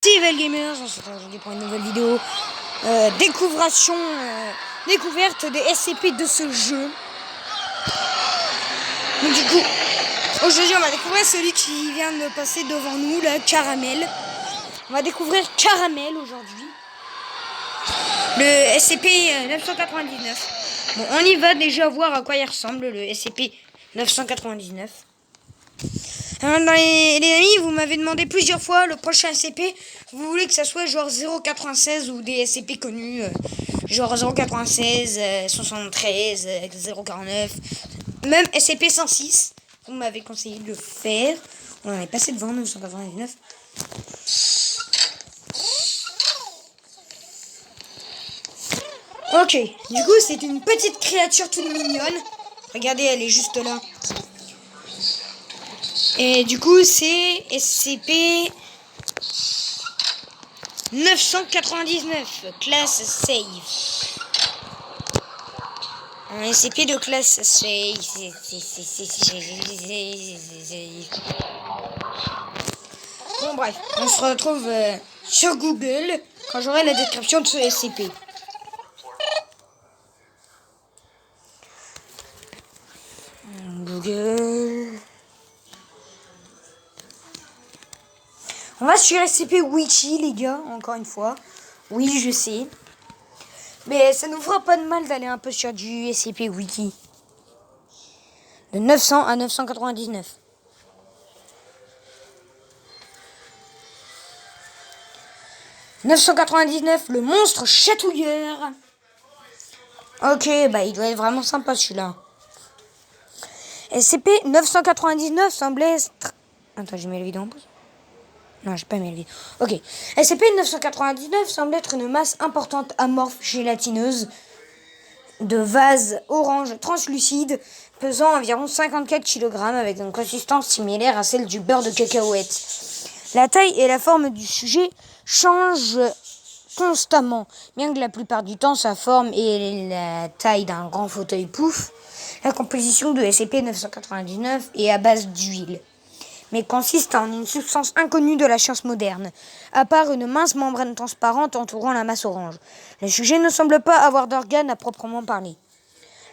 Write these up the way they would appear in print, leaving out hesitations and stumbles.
Steven Gamers, on se retrouve aujourd'hui pour une nouvelle vidéo découverte des SCP de ce jeu. Donc du coup, aujourd'hui on va découvrir celui qui vient de passer devant nous, là, Caramel. On va découvrir Caramel aujourd'hui. Le SCP-999. Bon, on y va déjà voir à quoi il ressemble, le SCP-999. Les amis, vous m'avez demandé plusieurs fois le prochain SCP. Vous voulez que ça soit genre 096 ou des SCP connus, genre 096, 73, 049, même SCP 106. Vous m'avez conseillé de le faire. On en est passé devant 999. Ok, du coup c'est une petite créature toute mignonne. Regardez, elle est juste là. Et du coup c'est SCP 999, classe safe. Un SCP de classe safe. Bon bref, on se retrouve sur Google quand j'aurai la description de ce SCP. Google. On va sur SCP Wiki, les gars, encore une fois. Oui, je sais. Mais ça nous fera pas de mal d'aller un peu sur du SCP Wiki. De 900 à 999. « 999, le monstre chatouilleur. » Ok, bah il doit être vraiment sympa celui-là. SCP-999 semblait être... Attends, j'ai mis la vidéo en pause. Non, j'ai pas mis la vidéo. Ok. SCP-999 semble être une masse importante amorphe gélatineuse de vase orange translucide pesant environ 54 kg avec une consistance similaire à celle du beurre de cacahuète. La taille et la forme du sujet changent constamment, bien que la plupart du temps sa forme est la taille d'un grand fauteuil pouf. La composition de SCP-999 est à base d'huile, mais consiste en une substance inconnue de la science moderne, à part une mince membrane transparente entourant la masse orange. Le sujet ne semble pas avoir d'organes à proprement parler.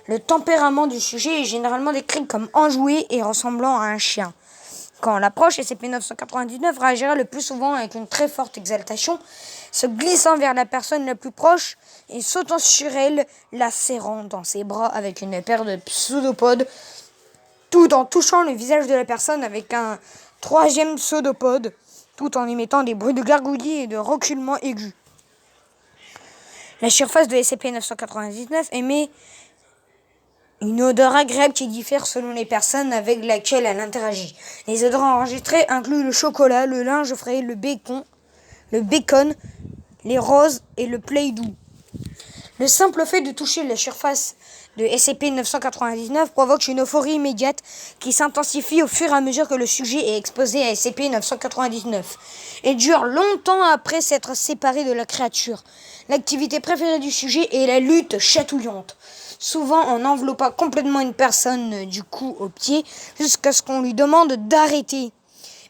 Le tempérament du sujet est généralement décrit comme enjoué et ressemblant à un chien. Quand on l'approche, SCP-999 réagira le plus souvent avec une très forte exaltation, se glissant vers la personne la plus proche et sautant sur elle, la serrant dans ses bras avec une paire de pseudopodes, tout en touchant le visage de la personne avec un troisième pseudopode, tout en émettant des bruits de gargouillis et de reculement aigus. La surface de SCP-999 émet une odeur agréable qui diffère selon les personnes avec lesquelles elle interagit. Les odeurs enregistrées incluent le chocolat, le linge frais, le bacon, les roses et le play-doh. Le simple fait de toucher la surface de SCP-999 provoque une euphorie immédiate qui s'intensifie au fur et à mesure que le sujet est exposé à SCP-999 et dure longtemps après s'être séparé de la créature. L'activité préférée du sujet est la lutte chatouillante, souvent en enveloppant complètement une personne du cou aux pieds jusqu'à ce qu'on lui demande d'arrêter.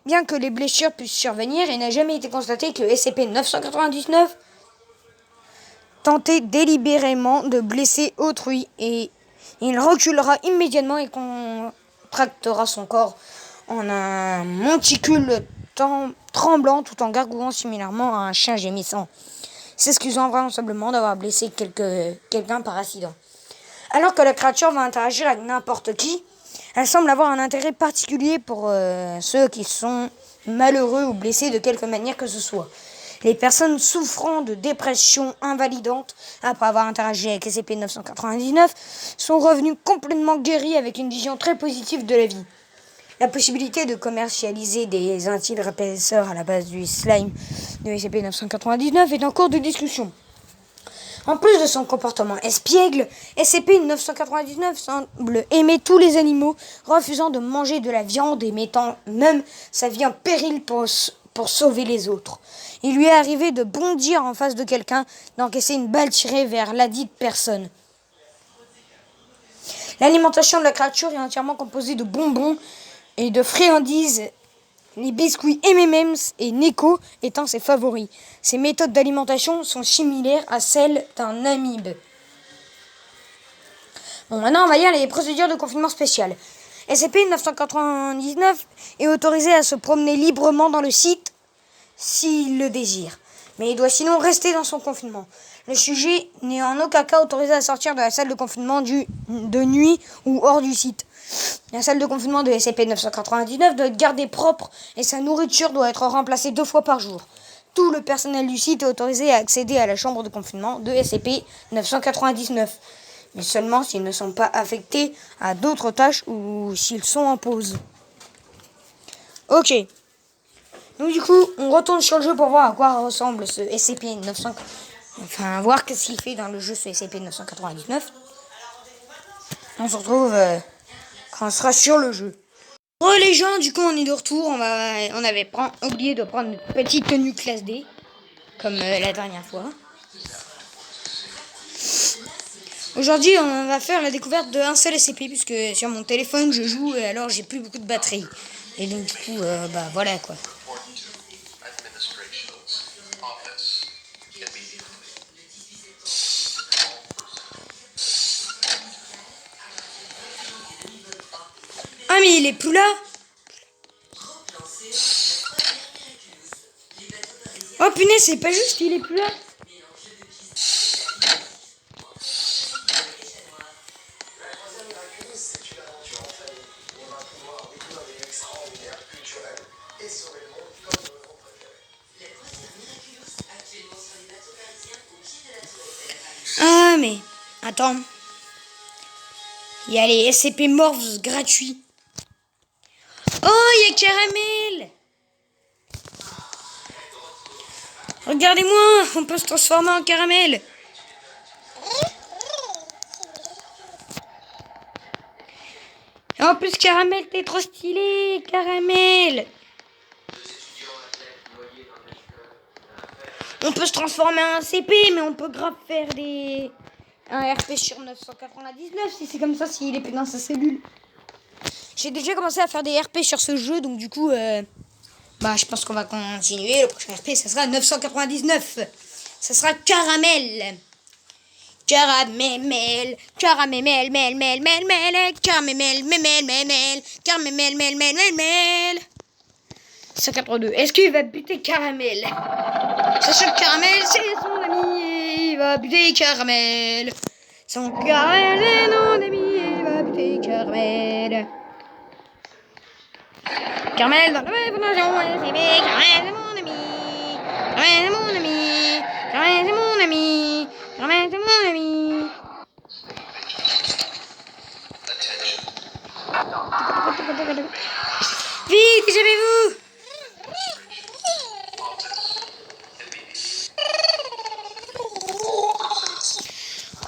Bien que les blessures puissent survenir, il n'a jamais été constaté que SCP-999 tentait délibérément de blesser autrui et il reculera immédiatement et contractera son corps en un monticule tremblant tout en gargouillant similairement à un chien gémissant, s'excusant vraisemblablement d'avoir blessé quelqu'un par accident. Alors que la créature va interagir avec n'importe qui, elle semble avoir un intérêt particulier pour ceux qui sont malheureux ou blessés de quelque manière que ce soit. Les personnes souffrant de dépression invalidante après avoir interagi avec SCP-999 sont revenues complètement guéries avec une vision très positive de la vie. La possibilité de commercialiser des antidépresseurs à la base du slime de SCP-999 est en cours de discussion. En plus de son comportement espiègle, SCP-999 semble aimer tous les animaux, refusant de manger de la viande et mettant même sa vie en péril pour sauver les autres. Il lui est arrivé de bondir en face de quelqu'un, d'encaisser une balle tirée vers ladite personne. L'alimentation de la créature est entièrement composée de bonbons et de friandises les biscuits M&M's et Neko étant ses favoris. Ces méthodes d'alimentation sont similaires à celles d'un amibe. Bon, maintenant on va lire les procédures de confinement spécial. SCP-999 est autorisé à se promener librement dans le site s'il le désire, mais il doit sinon rester dans son confinement. Le sujet n'est en aucun cas autorisé à sortir de la salle de confinement de nuit ou hors du site. La salle de confinement de SCP-999 doit être gardée propre et sa nourriture doit être remplacée 2 fois par jour. Tout le personnel du site est autorisé à accéder à la chambre de confinement de SCP-999, mais seulement s'ils ne sont pas affectés à d'autres tâches ou s'ils sont en pause. Ok. Donc du coup, on retourne sur le jeu pour voir à quoi ressemble ce SCP-999. Enfin, voir qu'est-ce qu'il fait dans le jeu ce SCP-999. On se retrouve quand on sera sur le jeu. Bon les gens, du coup on est de retour. On avait oublié de prendre une petite tenue classe D, comme la dernière fois. Aujourd'hui on va faire la découverte d'un seul SCP, puisque sur mon téléphone je joue et alors j'ai plus beaucoup de batterie. Et donc du coup, voilà quoi. Ah mais il est plus là. Oh punaise, c'est pas juste, il est plus là. Ah mais, attends. Il y a les SCP Morphs gratuits. Oh, il y a Caramel. Regardez-moi, on peut se transformer en Caramel. Et en plus, Caramel, t'es trop stylé, Caramel. On peut se transformer en CP, mais on peut grave faire un RP sur 999 si c'est comme ça, s'il est plus dans sa cellule. J'ai déjà commencé à faire des RP sur ce jeu, donc du coup, je pense qu'on va continuer. Le prochain RP, ça sera 999. Ça sera Caramel. Caramel, caramel, mel, mel, mel, mel, caramel, mel, mel, mel, mel, caramel, mel, mel, mel, mel, mel. 182. Est-ce qu'il va buter Caramel? Sachant que Caramel, c'est son ami, il va buter Caramel. Son Caramel, c'est mon ami, il va buter Caramel. Caramel dans la fondation, Caramel, c'est mon ami. Caramel, c'est mon ami. Caramel, c'est mon ami. Caramel, c'est mon ami. Vite, échappez-vous!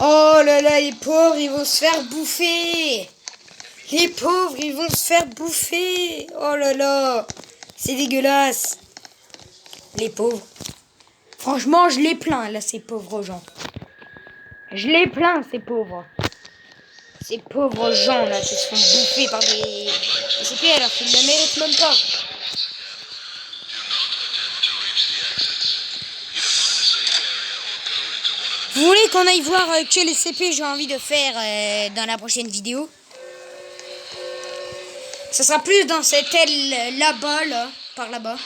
Oh là là, les pauvres, ils vont se faire bouffer. Les pauvres, ils vont se faire bouffer. Oh là là, c'est dégueulasse. Les pauvres. Franchement, je les plains, là, ces pauvres gens. Je les plains, ces pauvres. Ces pauvres gens, là, qui se font bouffer par des SCP alors qu'ils ne le méritent même pas. Vous voulez qu'on aille voir quel SCP j'ai envie de faire dans la prochaine vidéo? Ça sera plus dans cette aile là-bas, là, par là-bas.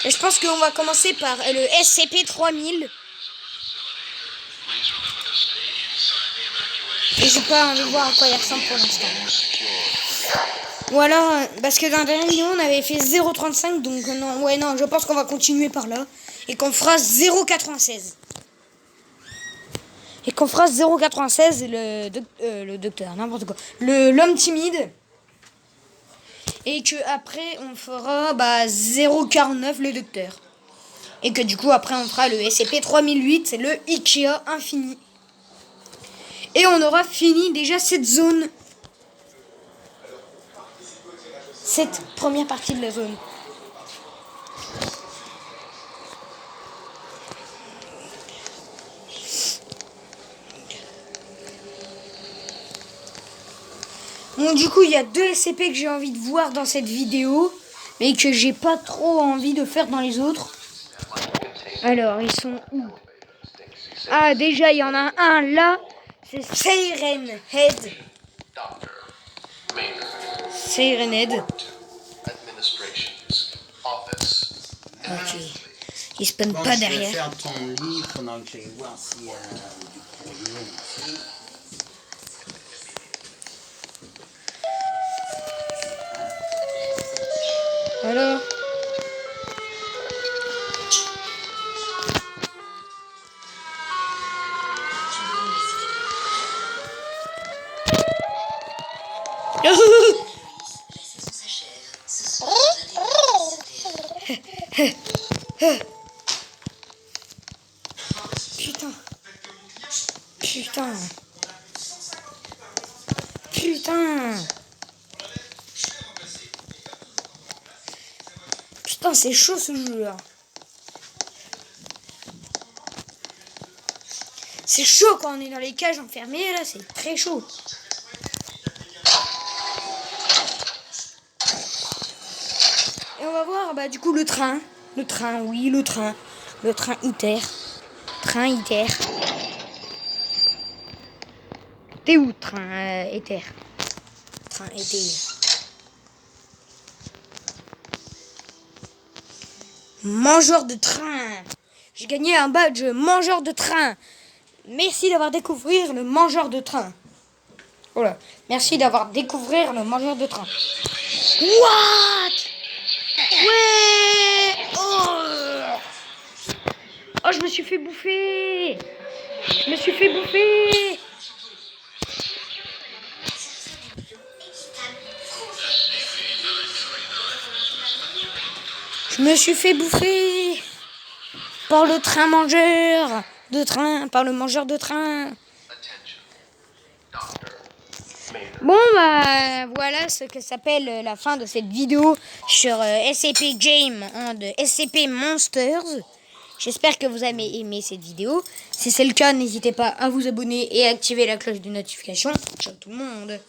Et je pense qu'on va commencer par le SCP-3000. Et j'ai pas envie de voir à quoi il ressemble pour l'instant. Ou alors, parce que dans la dernière vidéo, on avait fait 0,35, donc non, je pense qu'on va continuer par là. Et qu'on fera 0,96. Et qu'on fera 0,96 le docteur, n'importe quoi. L'homme timide. Et que après on fera 0,49 le docteur. Et que du coup après on fera le SCP-3008, c'est le Ikea infini. Et on aura fini déjà cette zone. Cette première partie de la zone. Bon, du coup, il y a 2 SCP que j'ai envie de voir dans cette vidéo. mais que j'ai pas trop envie de faire dans les autres. Alors, ils sont où? Ah, déjà, il y en a un là. C'est Siren Head. Siren Head. Ok. Il spawn Bon, pas je vais derrière. faire ton lit pendant que j'aille voir s'il y a du courrier ici. Alors. Putain. Putain. Putain. Putain, c'est chaud ce jeu là. C'est chaud quand on est dans les cages enfermées là, c'est très chaud. Et on va voir bah du coup le train. Le train, oui, le train. Le train ITER. Train ITER. T'es où, train ITER? Train ITER. Mangeur de train. J'ai gagné un badge mangeur de train. Merci d'avoir découvert le mangeur de train. Voilà. Merci d'avoir découvert le mangeur de train. What? Ouais. Oh, je me suis fait bouffer. Je me suis fait bouffer. Je me suis fait bouffer par le train mangeur de train, par le mangeur de train. Bon bah voilà ce que s'appelle la fin de cette vidéo sur SCP Game and SCP Monsters. J'espère que vous avez aimé cette vidéo. Si c'est le cas, n'hésitez pas à vous abonner et à activer la cloche de notification. Ciao tout le monde.